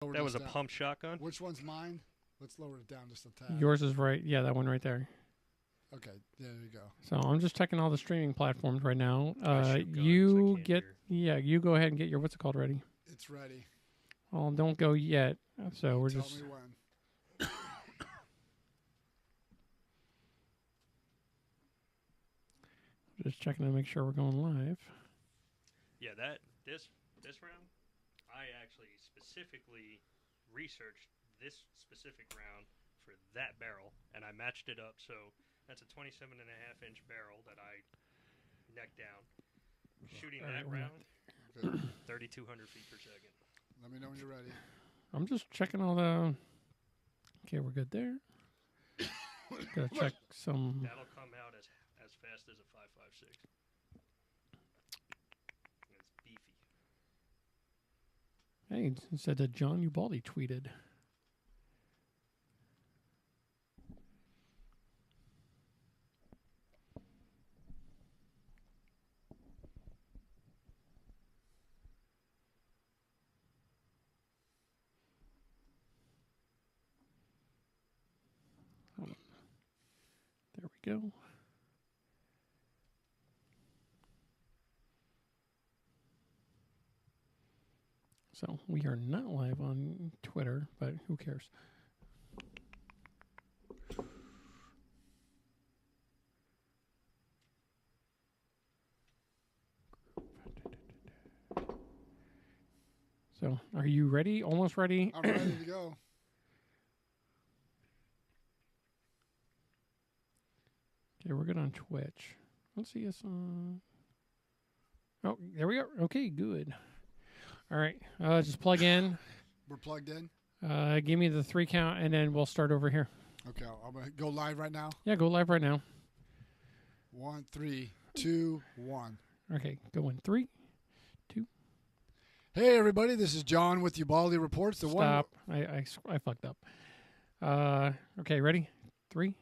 That was a pump shotgun? Which one's mine? Let's lower it down just a tad. Yours is right. Yeah, that one right there. Okay, there you go. So I'm just checking all the streaming platforms right now. You you go ahead and get your, what's it called, ready? It's ready. Well, don't go yet. So we're Tell just... me when. Just checking to make sure we're going live. Yeah, this round, I actually specifically researched this specific round for that barrel, and I matched it up. So that's a 27.5-inch barrel that I necked down. Shooting that round, 3,200 feet per second. Let me know when you're ready. I'm just checking all the... Okay, we're good there. Gotta check some... That'll come out as fast as a 5.56. It's beefy. Hey, it said that John Ubaldi tweeted. Hold on. There we go. So we are not live on Twitter, but who cares? So are you ready? Almost ready? I'm ready to go. Okay, we're good on Twitch. Let's see us on... Oh, there we go. Okay, good. All right, just plug in. We're plugged in? Give me the 3 count, and then we'll start over here. Okay, I'm going to go live right now. Yeah, go live right now. 1, 3, 2, 1. Okay, go in 3, 2. Hey, everybody, this is John with Ubaldi Reports. Stop. I fucked up. Okay, ready? 3.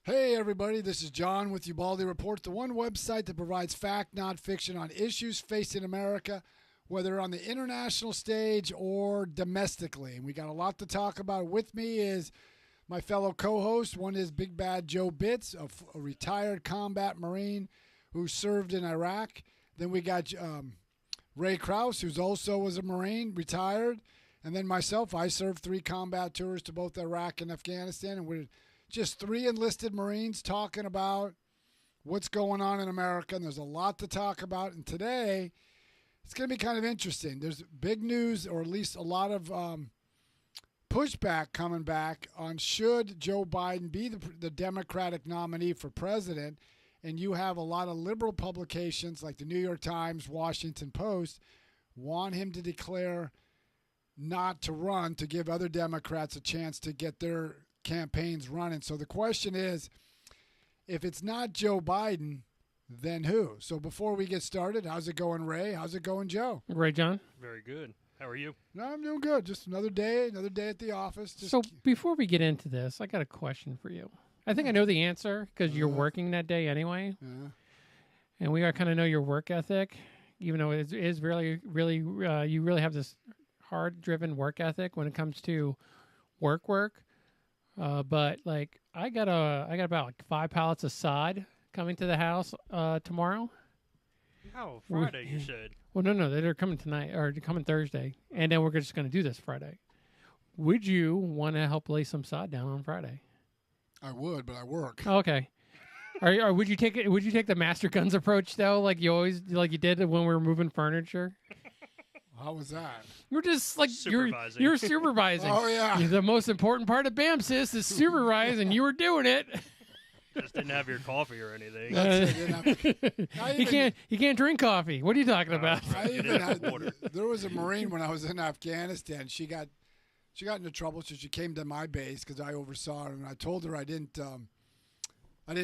Hey, everybody, this is John with Ubaldi Reports, the one website that provides fact, not fiction, on issues facing America, whether on the international stage or domestically. And we got a lot to talk about. With me is my fellow co-host. One is Big Bad Joe Bitts, a retired combat Marine who served in Iraq. Then we got Ray Krause, who's also was a Marine, retired. And then myself, I served 3 combat tours to both Iraq and Afghanistan, and we're just 3 enlisted Marines talking about what's going on in America, and there's a lot to talk about. And today, it's going to be kind of interesting. There's big news, or at least a lot of pushback coming back on should Joe Biden be the Democratic nominee for president. And you have a lot of liberal publications like the New York Times, Washington Post, want him to declare not to run to give other Democrats a chance to get their campaigns running. So the question is, if it's not Joe Biden, then who? So before we get started, how's it going, Ray? How's it going, Joe? Ray, John? Very good. How are you? No, I'm doing good. Just another day at the office. So before we get into this, I got a question for you. I think I know the answer because you're working that day anyway. Yeah. And we kind of know your work ethic, even though it is really, really, you really have this hard-driven work ethic when it comes to work. But like I got about like 5 pallets of sod coming to the house tomorrow. Oh, Friday you said. Well, no, they're coming tonight or they're coming Thursday, and then we're just going to do this Friday. Would you want to help lay some sod down on Friday? I would, but I work. Oh, okay. Or would you take it? Would you take the Master Guns approach though, like you did when we were moving furniture? How was that? You're just like Supervising. you're supervising. Oh yeah. The most important part of BAMSIS is supervising. You were doing it. Just didn't have your coffee or anything. He can't drink coffee. What are you talking about? Water. There was a Marine when I was in Afghanistan. She got into trouble, so she came to my base because I oversaw her, and I told her I didn't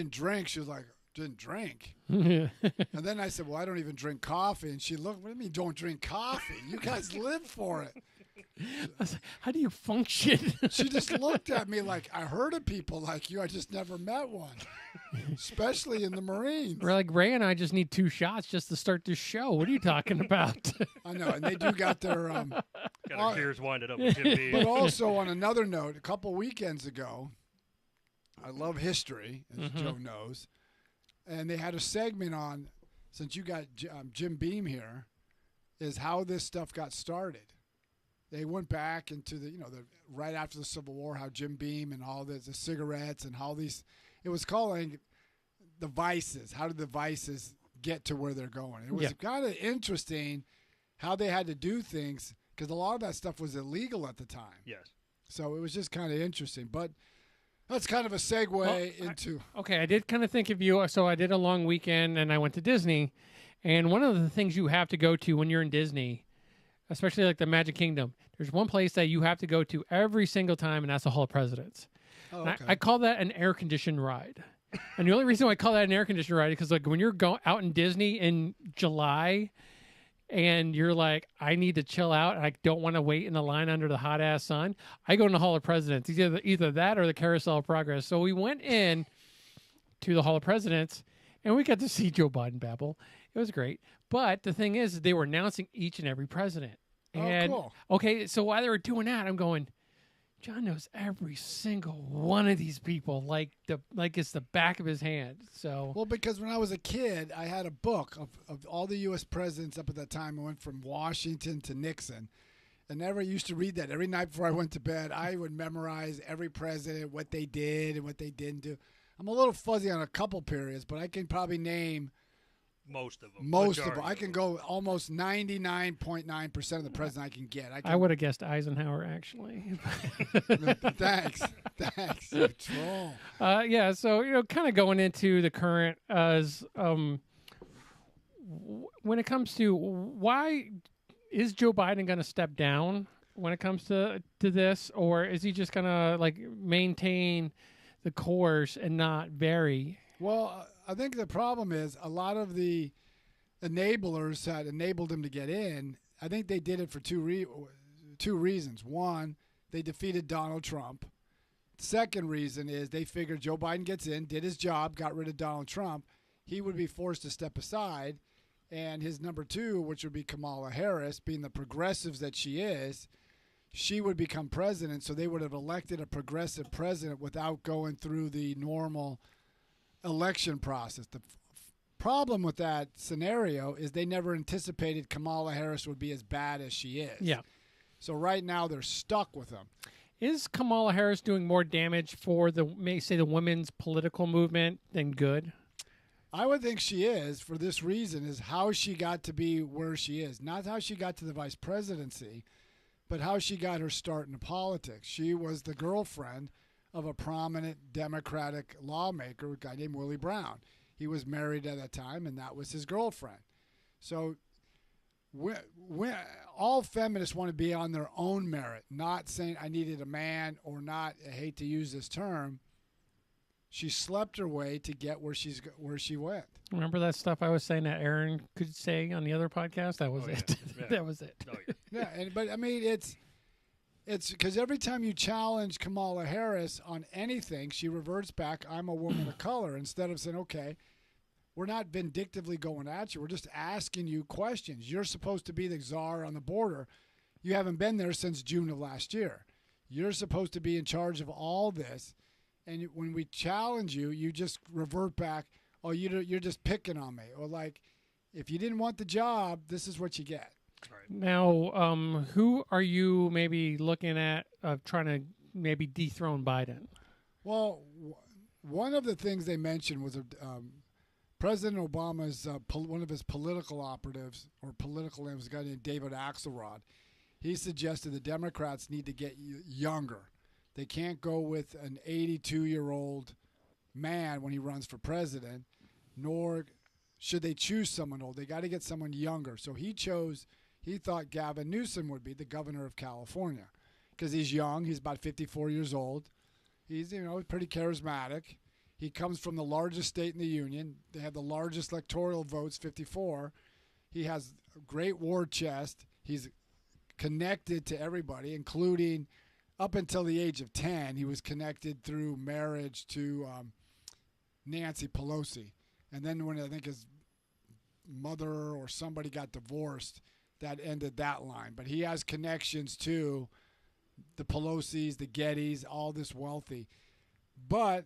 drink. She was like, "Didn't drink?" And then I said, "Well, I don't even drink coffee." And she looked, "What do you mean don't drink coffee? You guys live for it." I was like, how do you function? She just looked at me like, "I heard of people like you. I just never met one." especially in the Marines. We're like, Ray and I just need 2 shots just to start this show. What are you talking about? I know, and they do got their. Got our gears winded up with Jim B. But also on another note, a couple weekends ago, I love history, as Joe knows, and they had a segment on, since you got Jim Beam here, is how this stuff got started. They went back into the right after the Civil War, how Jim Beam and all the cigarettes and how these, it was calling the vices. How did the vices get to where they're going? It was kind of interesting how they had to do things because a lot of that stuff was illegal at the time. Yes. So it was just kind of interesting. But that's kind of a segue into. I did kind of think of you. So I did a long weekend and I went to Disney. And one of the things you have to go to when you're in Disney, especially like the Magic Kingdom, there's one place that you have to go to every single time, and that's the Hall of Presidents. Oh, okay. I call that an air-conditioned ride. And the only reason why I call that an air-conditioned ride is because like when you're out in Disney in July and you're like, I need to chill out and I don't want to wait in the line under the hot-ass sun, I go in the Hall of Presidents. Either that or the Carousel of Progress. So we went in to the Hall of Presidents, and we got to see Joe Biden babble. It was great. But the thing is, they were announcing each and every president. And, cool. Okay, so while they were doing that, I'm going, John knows every single one of these people like it's the back of his hand. So Well, because when I was a kid, I had a book of all the U.S. presidents up at that time. I went from Washington to Nixon. And I used to read that every night before I went to bed. I would memorize every president, what they did and what they didn't do. I'm a little fuzzy on a couple periods, but I can probably name most of them. Most of them. I can go almost 99.9% of the president I can get. I would have guessed Eisenhower, actually. Thanks. You troll. Yeah, so, kind of going into the current as when it comes to why is Joe Biden going to step down when it comes to this, or is he just going to like maintain the course and not vary? Well, I think the problem is a lot of the enablers that enabled him to get in, I think they did it for two reasons. One, they defeated Donald Trump. Second reason is they figured Joe Biden gets in, did his job, got rid of Donald Trump, he would be forced to step aside, and his number two, which would be Kamala Harris, being the progressives that she is, she would become president, so they would have elected a progressive president without going through the normal election process. The problem with that scenario is they never anticipated Kamala Harris would be as bad as she is. Yeah. So right now they're stuck with him. Is Kamala Harris doing more damage for the women's political movement than good? I would think she is, for this reason, is how she got to be where she is. Not how she got to the vice presidency, but how she got her start in politics. She was the girlfriend of a prominent Democratic lawmaker, a guy named Willie Brown. He was married at that time, and that was his girlfriend. So all feminists want to be on their own merit, not saying I needed a man or not. I hate to use this term. She slept her way to get where she went. Remember that stuff I was saying that Aaron could say on the other podcast? That was it. Yeah. That was it. Oh, yeah. Yeah, but I mean, it's because every time you challenge Kamala Harris on anything, she reverts back, I'm a woman of color, instead of saying, okay, we're not vindictively going at you. We're just asking you questions. You're supposed to be the czar on the border. You haven't been there since June of last year. You're supposed to be in charge of all this. And when we challenge you, you just revert back, oh, you're just picking on me. Or like, if you didn't want the job, this is what you get. Right. Now, who are you maybe looking at trying to maybe dethrone Biden? Well, one of the things they mentioned was President Obama's one of his political operatives or political names, a guy named David Axelrod. He suggested the Democrats need to get younger. They can't go with an 82-year-old man when he runs for president, nor should they choose someone old. They got to get someone younger. So he thought Gavin Newsom would be the governor of California because he's young. He's about 54 years old. He's, pretty charismatic. He comes from the largest state in the union. They have the largest electoral votes, 54. He has a great war chest. He's connected to everybody, including up until the age of 10. He was connected through marriage to Nancy Pelosi. And then when I think his mother or somebody got divorced, that ended that line. But he has connections to the Pelosi's, the Gettys, all this wealthy. But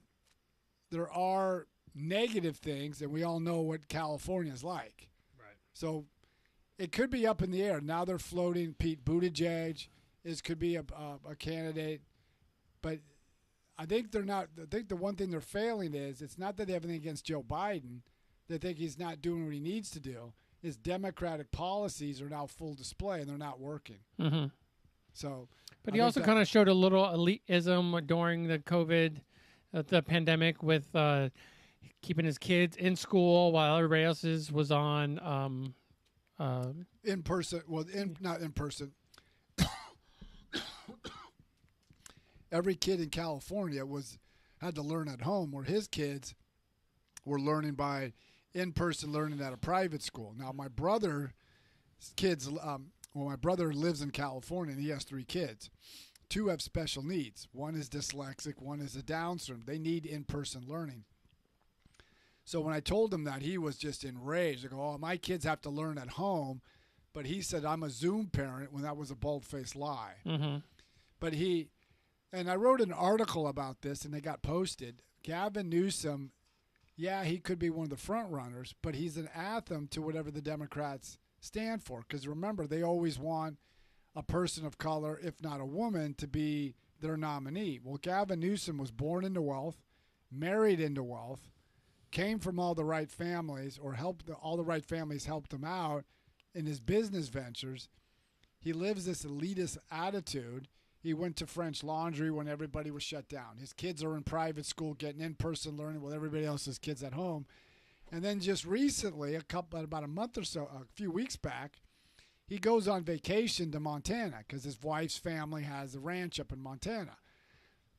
there are negative things, and we all know what California's like. Right. So it could be up in the air. Now they're floating Pete Buttigieg. Could be a candidate. But I think they're not. I think the one thing they're failing is it's not that they have anything against Joe Biden. They think he's not doing what he needs to do. His Democratic policies are now full display, and they're not working. Mm-hmm. So, but he also kind of showed a little elitism during the COVID, the pandemic, with keeping his kids in school while everybody else's was on in person. Well, not in person. Every kid in California had to learn at home, where his kids were learning by in-person learning at a private school. Now, my brother's kids, my brother lives in California, and he has 3 kids. 2 have special needs. One is dyslexic, one is a Down syndrome. They need in-person learning. So when I told him that, he was just enraged. I go, oh, my kids have to learn at home. But he said, I'm a Zoom parent, when that was a bold-faced lie. Mm-hmm. But and I wrote an article about this, and they got posted. Gavin Newsom, yeah, he could be one of the front runners, but he's an anthem to whatever the Democrats stand for. Because remember, they always want a person of color, if not a woman, to be their nominee. Well, Gavin Newsom was born into wealth, married into wealth, came from all the right families, or all the right families helped him out in his business ventures. He lives this elitist attitude. He went to French Laundry when everybody was shut down. His kids are in private school getting in-person learning with everybody else's kids at home. And then just recently, about a month or so, a few weeks back, he goes on vacation to Montana because his wife's family has a ranch up in Montana.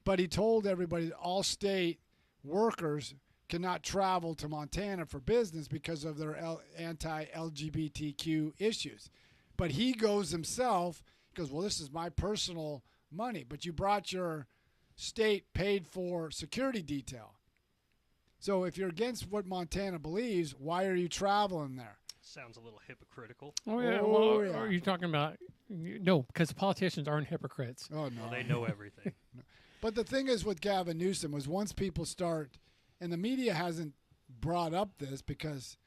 But he told everybody that all state workers cannot travel to Montana for business because of their anti-LGBTQ issues. But he goes himself, goes, well, this is my personal money, but you brought your state paid for security detail. So if you're against what Montana believes, why are you traveling there? Sounds a little hypocritical. Oh, yeah. Oh, Well, yeah. are you talking about... No, because politicians aren't hypocrites. Oh, no. Well, they know everything. No. But the thing is with Gavin Newsom was once people start, and the media hasn't brought up this because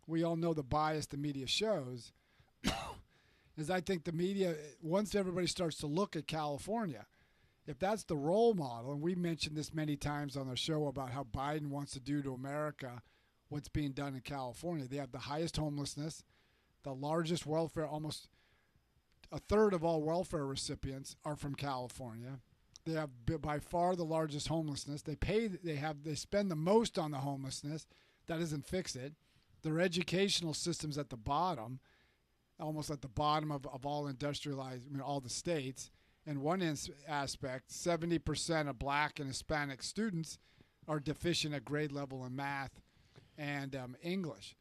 we all know the bias the media shows, is I think the media, once everybody starts to look at California, if that's the role model, and we mentioned this many times on the show about how Biden wants to do to America what's being done in California. They have the highest homelessness, the largest welfare, almost a third of all welfare recipients are from California. They have by far the largest homelessness. They spend the most on the homelessness. That doesn't fix it. Their educational system's at the bottom, almost at the bottom of all industrialized, all the states. In one aspect, 70% of black and Hispanic students are deficient at grade level in math and English.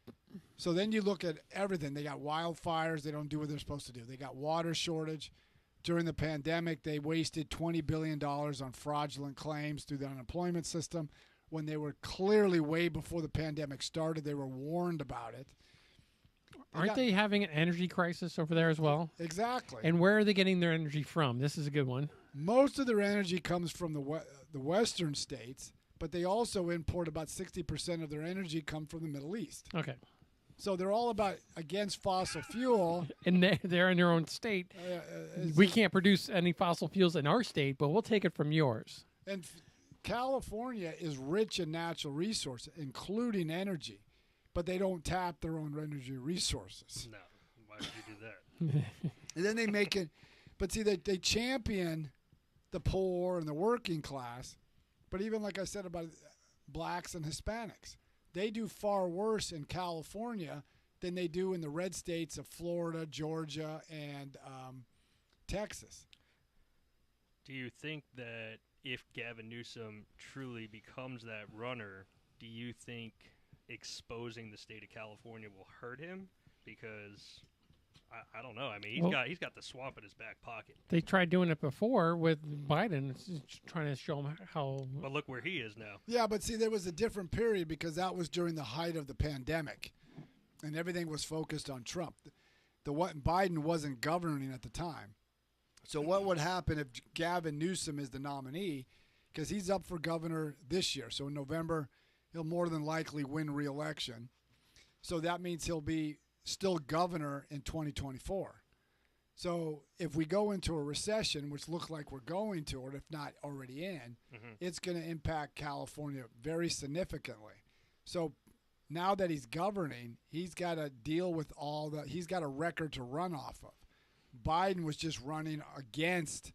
So then you look at everything. They got wildfires. They don't do what they're supposed to do. They got water shortage. During the pandemic, they wasted $20 billion on fraudulent claims through the unemployment system when they were clearly way before the pandemic started. They were warned about it. Aren't they having an energy crisis over there as well? Exactly. And where are they getting their energy from? This is a good one. Most of their energy comes from the western states, but they also import about 60% of their energy come from the Middle East. Okay. So they're all about against fossil fuel. And they're in their own state. We can't produce any fossil fuels in our state, but we'll take it from yours. And California is rich in natural resources, including energy, but they don't tap their own energy resources. No. Why would you do that? And then they make it, but see, they champion the poor and the working class, but even like I said about blacks and Hispanics, they do far worse in California than they do in the red states of Florida, Georgia, and Texas. Do you think that if Gavin Newsom truly becomes that runner, do you think exposing the state of California will hurt him? Because I don't know. I mean, he's got the swamp in his back pocket. They tried doing it before with Biden, trying to show him how. But look where he is now. Yeah, but see, there was a different period because that was during the height of the pandemic, and everything was focused on Trump. Biden wasn't governing at the time. So what would happen if Gavin Newsom is the nominee? Because he's up for governor this year. So in November, he'll more than likely win re-election. So that means he'll be still governor in 2024. So if we go into a recession, which looks like we're going to, or if not already in, it's going to impact California very significantly. So now that he's governing, he's got to deal with he's got a record to run off of. Biden was just running against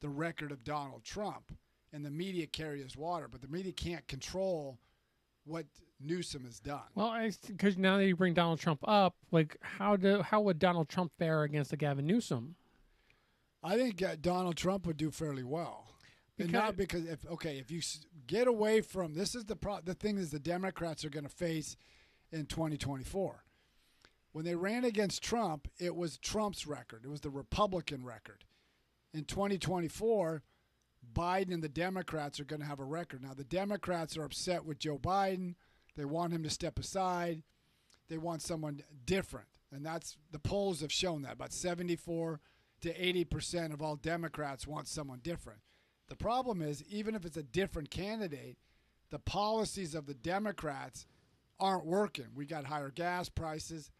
the record of Donald Trump, and the media carries water, but the media can't control what Newsom has done. Well, because now that you bring Donald Trump up, like how would Donald Trump fare against the Gavin Newsom? I think Donald Trump would do fairly well. And not because if you get away from this is the thing is the Democrats are going to face in 2024. When they ran against Trump, it was Trump's record. It was the Republican record. In 2024, Biden and the Democrats are going to have a record. Now, the Democrats are upset with Joe Biden. They want him to step aside. They want someone different. And that's the polls have shown that. About 74 to 80% of all Democrats want someone different. The problem is, even if it's a different candidate, the policies of the Democrats aren't working. We got higher gas prices,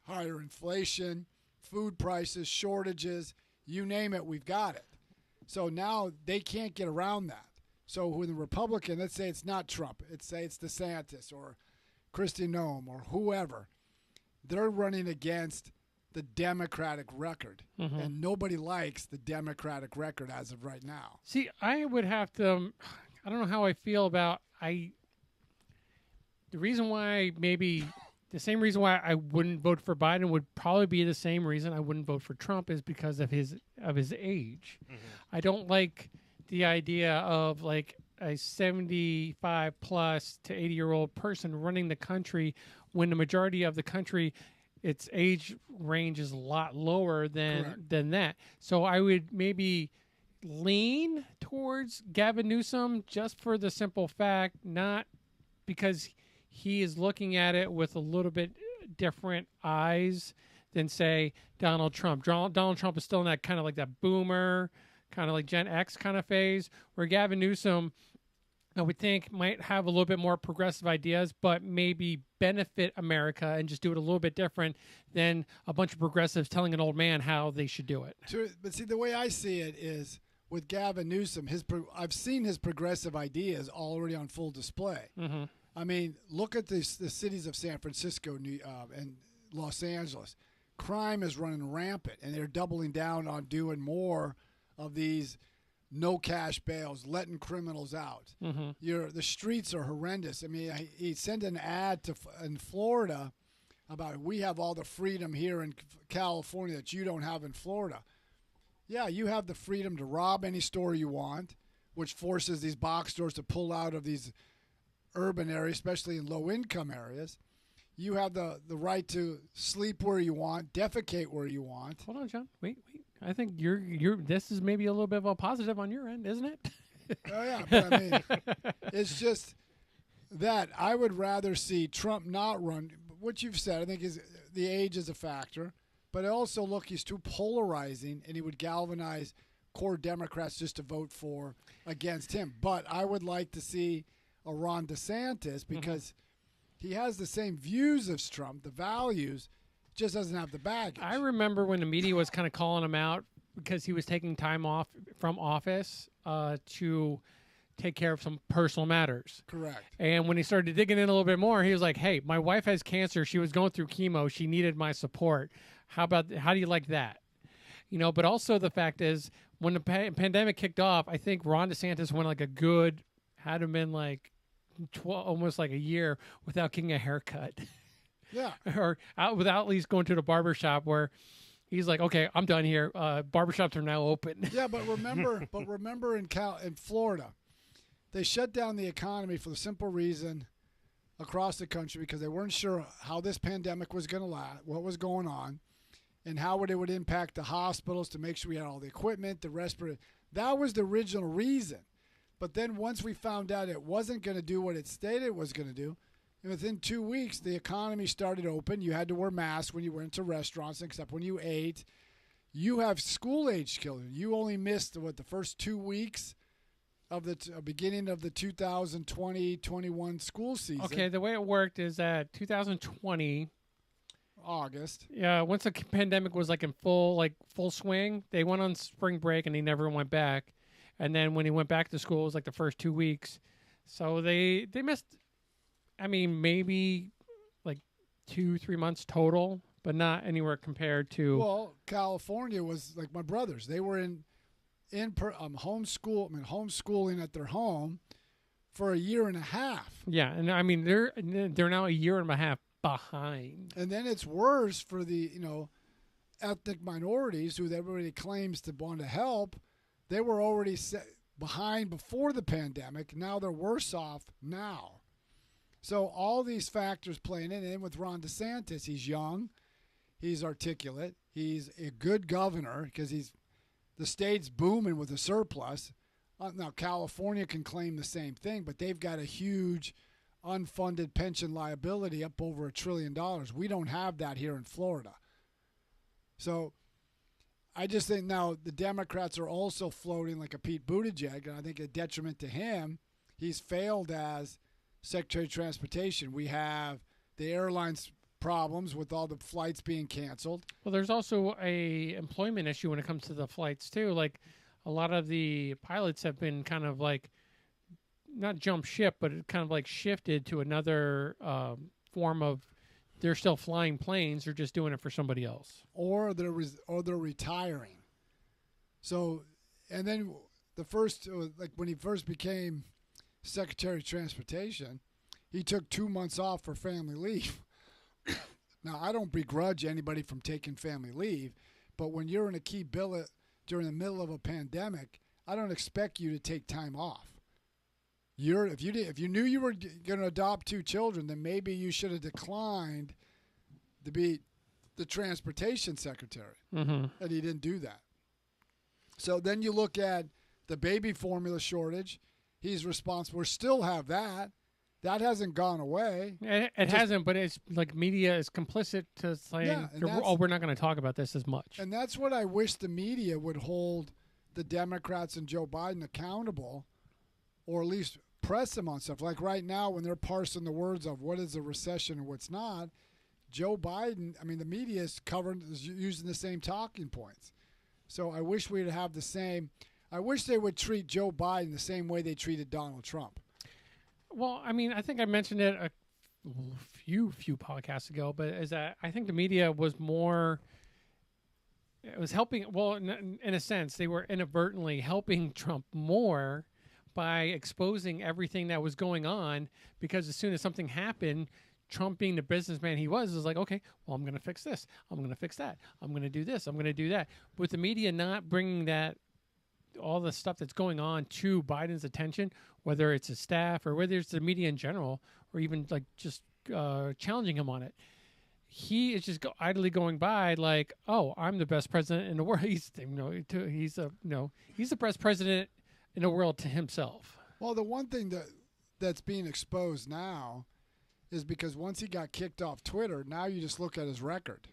higher inflation, food prices, shortages, you name it, we've got it. So now they can't get around that. So when the Republican, let's say it's not Trump, say it's DeSantis or Kristi Noem or whoever, they're running against the Democratic record, and nobody likes the Democratic record as of right now. See, I would have to. I don't know how I feel about the reason why maybe the same reason why I wouldn't vote for Biden would probably be the same reason I wouldn't vote for Trump is because of his age. I don't like the idea of like a 75 plus to 80-year-old person running the country when the majority of the country, its age range is a lot lower than that. So I would maybe lean towards Gavin Newsom just for the simple fact, not because he is looking at it with a little bit different eyes than, say, Donald Trump. Donald Trump is still in that kind of like that boomer, kind of like Gen X kind of phase, where Gavin Newsom, I would think, might have a little bit more progressive ideas, but maybe benefit America and just do it a little bit different than a bunch of progressives telling an old man how they should do it. But see, the way I see it is with Gavin Newsom, I've seen his progressive ideas already on full display. I mean, look at the cities of San Francisco and Los Angeles. Crime is running rampant, and they're doubling down on doing more of these no cash bails, letting criminals out. The streets are horrendous. I mean, he sent an ad in Florida about we have all the freedom here in California that you don't have in Florida. Yeah, you have the freedom to rob any store you want, which forces these box stores to pull out of these urban areas, especially in low-income areas. You have the right to sleep where you want, defecate where you want. Hold on, John. Wait. I think you're. This is maybe a little bit of a positive on your end, isn't it? Oh yeah, but I mean, it's just that I would rather see Trump not run. What you've said, I think, is the age is a factor, but also look, he's too polarizing, and he would galvanize core Democrats just to vote against him. But I would like to see a Ron DeSantis because he has the same views as Trump, the values, just doesn't have the baggage. I remember when the media was kind of calling him out because he was taking time off from office to take care of some personal matters. Correct. And when he started digging in a little bit more, he was like, hey, my wife has cancer. She was going through chemo. She needed my support. How do you like that? You know, but also the fact is when the pandemic kicked off, I think Ron DeSantis went like had him been like almost like a year without getting a haircut. Yeah. Or without at least going to the barbershop where he's like, okay, I'm done here. Barbershops are now open. Yeah, but remember in Florida, they shut down the economy for the simple reason across the country because they weren't sure how this pandemic was going to last, what was going on. and how it would impact the hospitals to make sure we had all the equipment, the respirator. That was the original reason. But then once we found out it wasn't going to do what it stated it was going to do, and within 2 weeks, the economy started open. You had to wear masks when you went to restaurants, except when you ate. You have school-age children. You only missed, the first 2 weeks of the beginning of the 2020-21 school season. Okay, the way it worked is that 2020 August. Yeah, once the pandemic was like in full swing, they went on spring break and they never went back. And then when he went back to school, it was like the first 2 weeks. So they missed, I mean, maybe like 2-3 months total, but not anywhere compared to. Well, California was like my brothers. They were homeschooling at their home for a year and a half. Yeah, and I mean they're now a year and a half behind. And then it's worse for the ethnic minorities who everybody claims to want to help. They were already behind before the pandemic. Now they're worse off now. So all these factors playing in. And with Ron DeSantis, he's young, he's articulate, he's a good governor because the state's booming with a surplus. Now California can claim the same thing, but they've got a huge unfunded pension liability up over $1 trillion. We don't have that here in Florida. So I just think now the Democrats are also floating like a Pete Buttigieg, and I think a detriment to him. He's failed as Secretary of Transportation. We have the airlines problems with all the flights being canceled. Well, there's also a employment issue when it comes to the flights too. Like a lot of the pilots have been kind of like not jump ship, but it kind of like shifted to another form of. They're still flying planes. They're just doing it for somebody else, or they're retiring. So, and then the first, like when he first became Secretary of Transportation, he took 2 months off for family leave. Now, I don't begrudge anybody from taking family leave, but when you're in a key billet during the middle of a pandemic, I don't expect you to take time off. If you knew you were going to adopt 2 children, then maybe you should have declined to be the transportation secretary, and he didn't do that. So then you look at the baby formula shortage. He's responsible. We still have that. That hasn't gone away. It hasn't, but it's like media is complicit to saying, we're not going to talk about this as much. And that's what I wish the media would hold the Democrats and Joe Biden accountable, or at least press them on stuff. Like right now when they're parsing the words of what is a recession and what's not, Joe Biden, I mean, the media is using the same talking points. So I wish we'd have the same. I wish they would treat Joe Biden the same way they treated Donald Trump. Well, I mean, I think I mentioned it a few podcasts ago, but is that I think the media was more. It was helping. Well, in a sense, they were inadvertently helping Trump more by exposing everything that was going on, because as soon as something happened, Trump, being the businessman he was like, okay, well, I'm going to fix this. I'm going to fix that. I'm going to do this. I'm going to do that. With the media not bringing that, all the stuff that's going on to Biden's attention, whether it's his staff or whether it's the media in general, or even like just challenging him on it, he is just idly going by like, oh, I'm the best president in the world. He's the best president in the world to himself. Well, the one thing that's being exposed now is because once he got kicked off Twitter, now you just look at his record,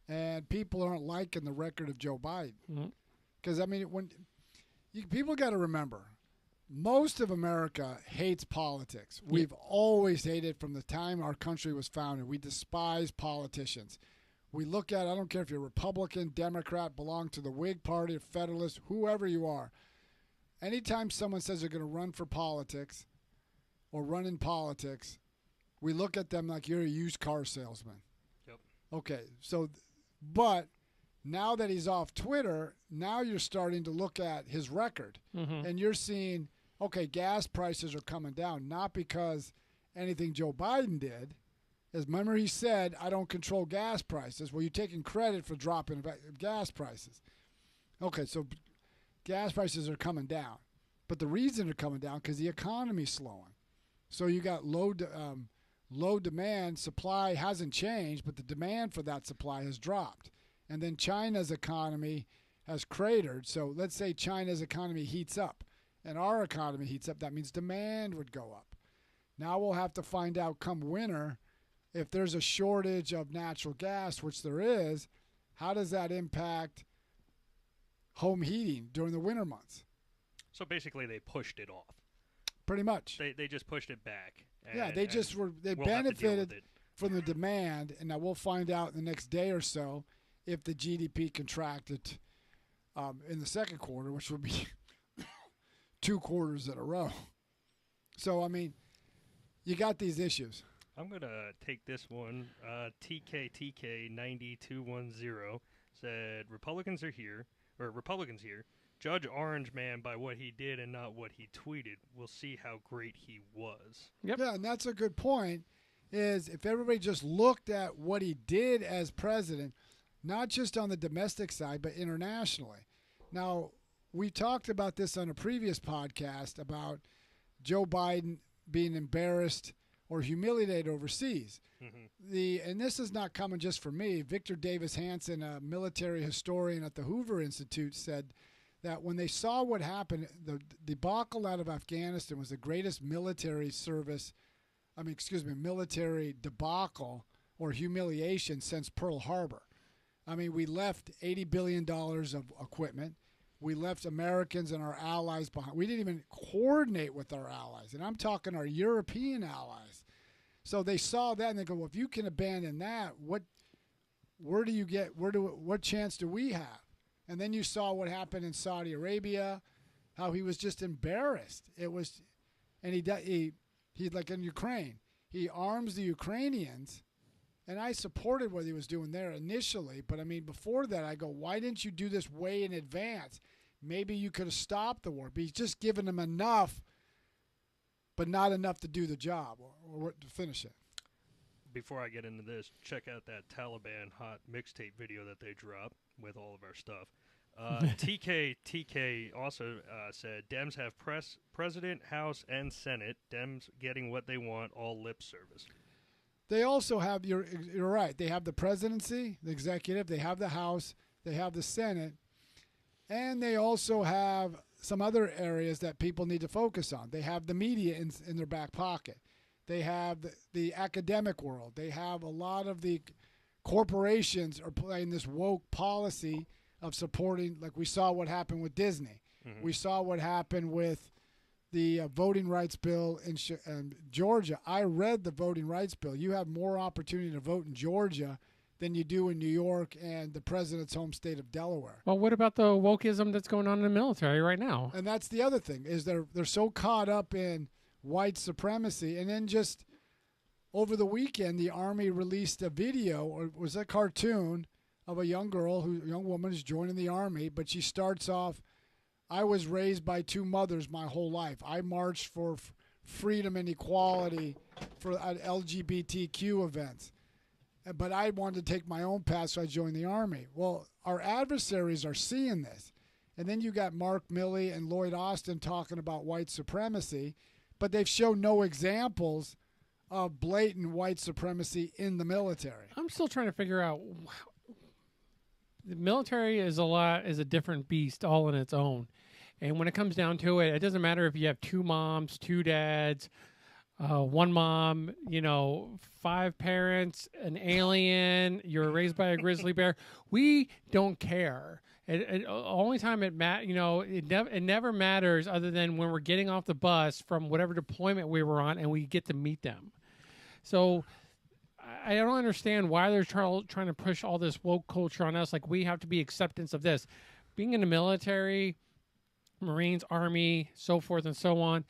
and people aren't liking the record of Joe Biden. Because I mean, people got to remember, most of America hates politics. We've always hated from the time our country was founded. We despise politicians. We look at, I don't care if you're Republican, Democrat, belong to the Whig Party, or Federalist, whoever you are. Anytime someone says they're going to run for politics or run in politics, we look at them like you're a used car salesman. Yep. Okay, so, but now that he's off Twitter, now you're starting to look at his record. And you're seeing, okay, gas prices are coming down, not because anything Joe Biden did. As remember he said, I don't control gas prices. Well, you're taking credit for dropping gas prices. Okay, so gas prices are coming down, but the reason they're coming down because the economy's slowing. So you got low demand. Supply hasn't changed, but the demand for that supply has dropped. and then China's economy has cratered. So let's say China's economy heats up and our economy heats up. That means demand would go up. Now we'll have to find out come winter if there's a shortage of natural gas, which there is, how does that impact home heating during the winter months? So basically they pushed it off. Pretty much. They just pushed it back. Yeah, they we'll benefited from the demand, and now we'll find out in the next day or so if the GDP contracted in the second quarter, which would be 2 quarters in a row. So, I mean, you got these issues. I'm going to take this one. TKTK9210 said, Republicans here. Judge Orange Man by what he did and not what he tweeted. We'll see how great he was. Yep. Yeah, and that's a good point, is if everybody just looked at what he did as president, not just on the domestic side, but internationally. Now, we talked about this on a previous podcast about Joe Biden being embarrassed or humiliated overseas. Mm-hmm. And this is not coming just from me. Victor Davis Hanson, a military historian at the Hoover Institute, said that when they saw what happened, the debacle out of Afghanistan was the greatest military debacle or humiliation since Pearl Harbor. I mean, we left $80 billion of equipment. We left Americans and our allies behind. We didn't even coordinate with our allies. And I'm talking our European allies. So they saw that and they go, well, if you can abandon that, what chance do we have? And then you saw what happened in Saudi Arabia, how he was just embarrassed. And he like in Ukraine, he arms the Ukrainians, and I supported what he was doing there initially. But I mean, before that, I go, why didn't you do this way in advance? Maybe you could have stopped the war. But he's just given them enough, but not enough to do the job or to finish it. Before I get into this, check out that Taliban hot mixtape video that they dropped with all of our stuff. TK also said, Dems have President, House, and Senate. Dems getting what they want, all lip service. They also have, you're right, they have the presidency, the executive, they have the House, they have the Senate, and they also have some other areas that people need to focus on. They have the media in their back pocket. They have the academic world. They have a lot of the corporations are playing this woke policy of supporting, like we saw what happened with Disney. Mm-hmm. We saw what happened with the voting rights bill in Georgia. I read the voting rights bill. You have more opportunity to vote in Georgia than you do in New York and the president's home state of Delaware. Well, what about the wokeism that's going on in the military right now? And that's the other thing, is they're so caught up in white supremacy. And then just over the weekend, the Army released a video, or it was a cartoon, of a young woman who's joining the Army, but she starts off, I was raised by 2 mothers my whole life. I marched for freedom and equality at LGBTQ events. But I wanted to take my own path, so I joined the Army. Well, our adversaries are seeing this. And then you got Mark Milley and Lloyd Austin talking about white supremacy, but they've shown no examples of blatant white supremacy in the military. I'm still trying to figure out. The military is a different beast all on its own. And when it comes down to it, it doesn't matter if you have 2 moms, 2 dads, 1 mom, 5 parents, an alien, you're raised by a grizzly bear. We don't care. Only time it never matters other than when we're getting off the bus from whatever deployment we were on and we get to meet them. So I don't understand why they're trying to push all this woke culture on us. Like, we have to be acceptance of this. Being in the military, Marines, Army, so forth and so on,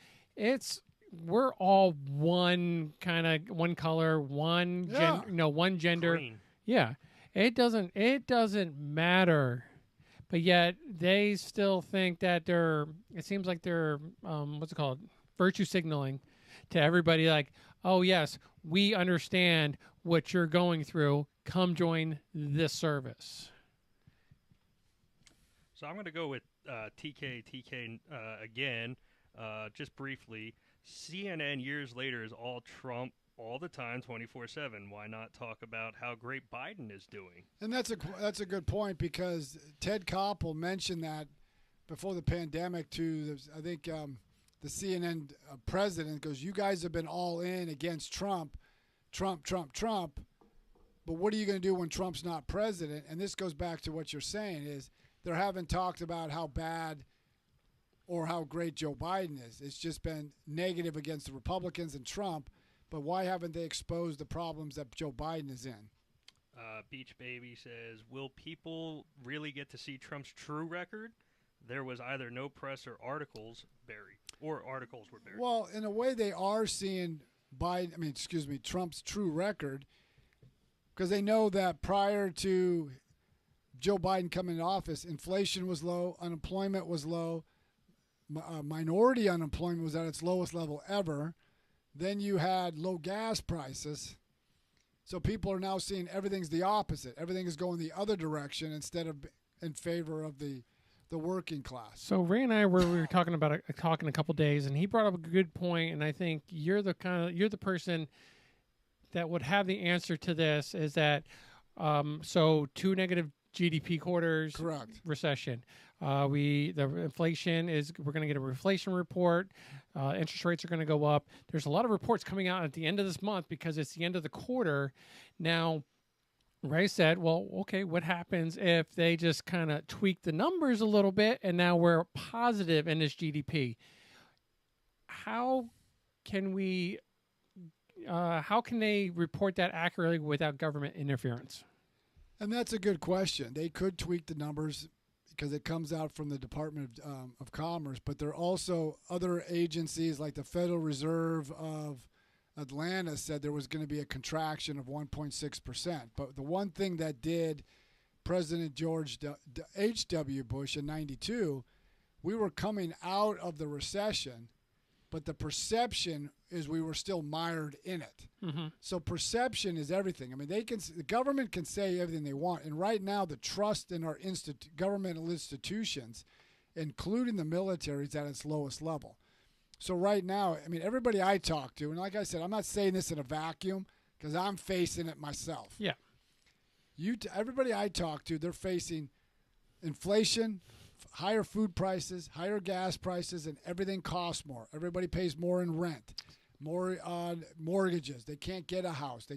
we're all one color, one gender. Green. Yeah, it doesn't matter. But yet they still think that it seems like they're virtue signaling to everybody, like, oh yes, we understand what you're going through. Come join this service. So I'm going to go with TK again, just briefly. CNN years later is all Trump all the time, 24/7. Why not talk about how great Biden is doing? And that's a good point, because Ted Koppel mentioned that before the pandemic to, I think, the CNN president goes, "You guys have been all in against Trump, Trump, Trump, Trump. But what are you going to do when Trump's not president?" And this goes back to what you're saying, is they haven't talked about how bad or how great Joe Biden is. It's just been negative against the Republicans and Trump. But why haven't they exposed the problems that Joe Biden is in? Beach Baby says, will people really get to see Trump's true record? There was either no press or articles buried, or articles were buried. Well, in a way, they are seeing Trump's true record, because they know that prior to Joe Biden coming into office, inflation was low, unemployment was low, minority unemployment was at its lowest level ever. Then you had low gas prices. So people are now seeing everything's the opposite. Everything is going the other direction instead of in favor of the working class. So Ray and I were talking about talking a couple days, and he brought up a good point, and I think you're the person that would have the answer to this. Is that so 2 negative GDP quarters, correct, recession. The inflation is, we're going to get a inflation report. Interest rates are going to go up. There's a lot of reports coming out at the end of this month because it's the end of the quarter. Now, Ray said, well, okay, what happens if they just kind of tweak the numbers a little bit and now we're positive in this GDP? How can they report that accurately without government interference? And that's a good question. They could tweak the numbers because it comes out from the Department of Commerce, but there are also other agencies like the Federal Reserve of Atlanta said there was going to be a contraction of 1.6%. But the one thing that did President George H.W. Bush in 92, we were coming out of the recession, but the perception is we were still mired in it. Mm-hmm. So perception is everything. I mean, the government can say everything they want, and right now the trust in our governmental institutions, including the military, is at its lowest level. So right now, I mean, everybody I talk to, and like I said, I'm not saying this in a vacuum because I'm facing it myself. Yeah. Everybody I talk to, they're facing inflation, higher food prices, higher gas prices, and everything costs more. Everybody pays more in rent, more on mortgages. They can't get a house.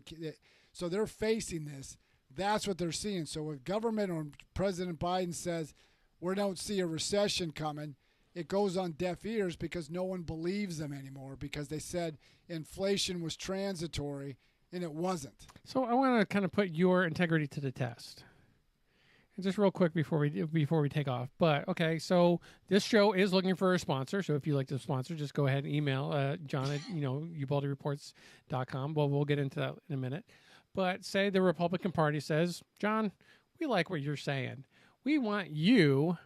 So they're facing this. That's what they're seeing. So if government or President Biden says we don't see a recession coming, it goes on deaf ears because no one believes them anymore because they said inflation was transitory, and it wasn't. So I want to kind of put your integrity to the test. And just real quick before we take off. But, okay, so this show is looking for a sponsor. So if you'd like to sponsor, just go ahead and email John at, ubaldireports.com. Well, we'll get into that in a minute. But say the Republican Party says, John, we like what you're saying. We'll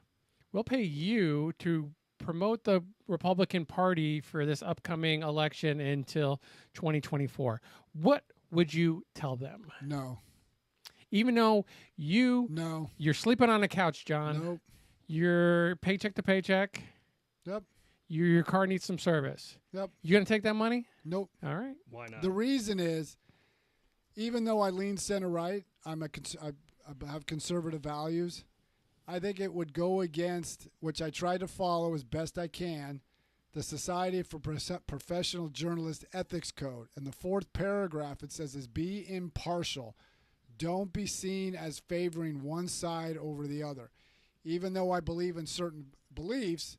pay you to promote the Republican Party for this upcoming election until 2024. What would you tell them? No. Even though you're sleeping on the couch, John. Nope. You're paycheck to paycheck. Yep. Your car needs some service. Yep. You going to take that money? Nope. All right. Why not? The reason is, even though I lean center right, I have conservative values. I think it would go against, which I try to follow as best I can, the Society for Professional Journalists Ethics Code. And the 4th paragraph, it says, is be impartial. Don't be seen as favoring one side over the other. Even though I believe in certain beliefs,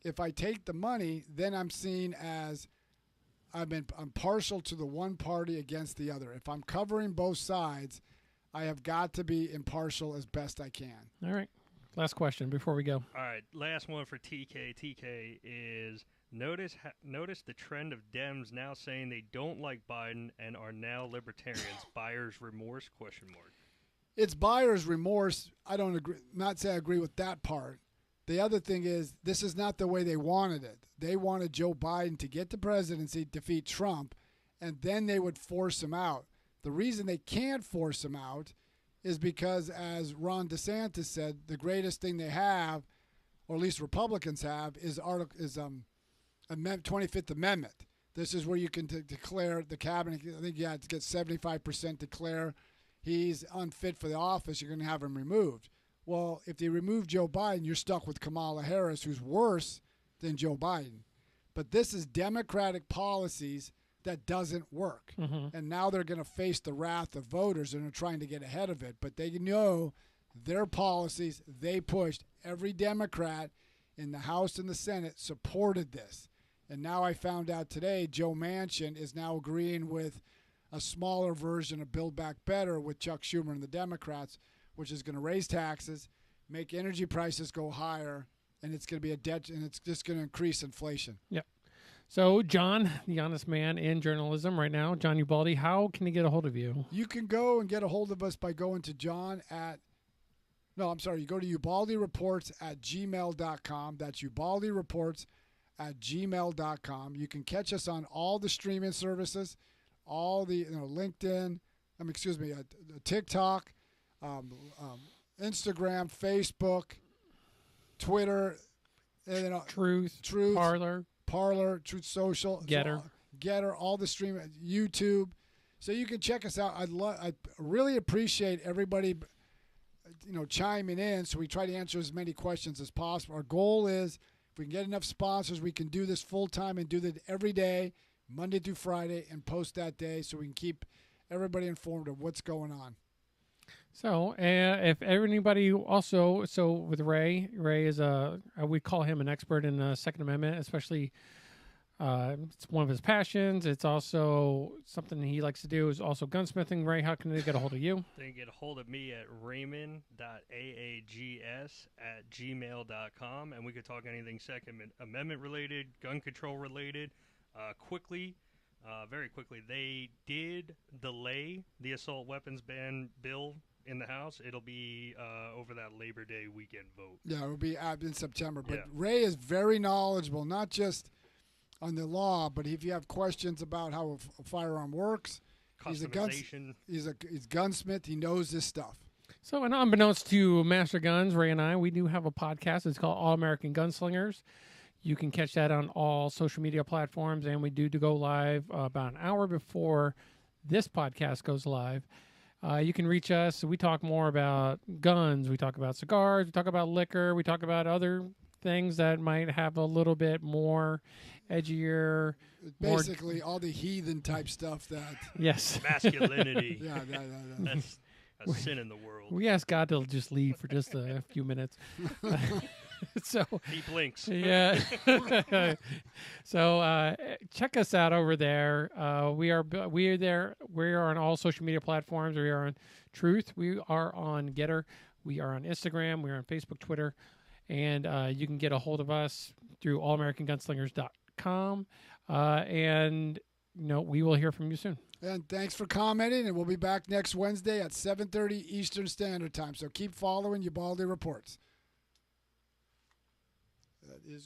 if I take the money, then I'm seen as I'm partial to the one party against the other. If I'm covering both sides, I have got to be impartial as best I can. All right. Last question before we go. All right, last one for TK. TK is notice the trend of Dems now saying they don't like Biden and are now libertarians. Buyer's remorse? ? It's buyer's remorse. I don't agree. Not say I agree with that part. The other thing is this is not the way they wanted it. They wanted Joe Biden to get the presidency, defeat Trump, and then they would force him out. The reason they can't force him out is because, as Ron DeSantis said, the greatest thing they have, or at least Republicans have, is 25th Amendment. This is where you can declare the cabinet. I think you have to get 75% declare he's unfit for the office. You're going to have him removed. Well, if they remove Joe Biden, you're stuck with Kamala Harris, who's worse than Joe Biden. But this is Democratic policies that doesn't work. And now they're going to face the wrath of voters, and they're trying to get ahead of it. But they know their policies they pushed. Every Democrat in the House and the Senate supported this. And now I found out today Joe Manchin is now agreeing with a smaller version of Build Back Better with Chuck Schumer and the Democrats, which is going to raise taxes, make energy prices go higher, and it's going to be a debt, and it's just going to increase inflation. Yep. So, John, the honest man in journalism right now, John Ubaldi, how can he get a hold of you? You can go and get a hold of us by going to you go to ubaldireports@gmail.com. That's ubaldireports@gmail.com. You can catch us on all the streaming services, all the LinkedIn, TikTok, Instagram, Facebook, Twitter, Truth, Parler, Truth Social, Getter, all the streaming, YouTube. So you can check us out. I really appreciate everybody, chiming in. So we try to answer as many questions as possible. Our goal is, if we can get enough sponsors, we can do this full time and do that every day, Monday through Friday, and post that day so we can keep everybody informed of what's going on. So, if anybody also, with Ray is we call him an expert in the Second Amendment, especially it's one of his passions. It's also something he likes to do is also gunsmithing. Ray, how can they get a hold of you? They can get a hold of me at raymond.aags@gmail.com, and we could talk anything Second Amendment related, gun control related. Very quickly, they did delay the assault weapons ban bill in the House. It'll be over that Labor Day weekend vote. Yeah, it'll be in September. But Ray is very knowledgeable, not just on the law, but if you have questions about how a firearm works, customization. He's gunsmith. He knows this stuff. So, and unbeknownst to Master Guns, Ray and I, we do have a podcast. It's called All American Gunslingers. You can catch that on all social media platforms, and we do go live about an hour before this podcast goes live. You can reach us. We talk more about guns. We talk about cigars. We talk about liquor. We talk about other things that might have a little bit more edgier. Basically, all the heathen type stuff that. Yes. Masculinity. Yeah. That's a sin in the world. We asked God to just leave for just a few minutes. So he blinks. Yeah. So check us out over there. We are there. We are on all social media platforms. We are on Truth. We are on Getter. We are on Instagram. We are on Facebook, Twitter, and you can get a hold of us through allamericangунslingers.com. And we will hear from you soon. And thanks for commenting. And we'll be back next Wednesday at 7:30 Eastern Standard Time. So keep following Ubaldi Reports. That is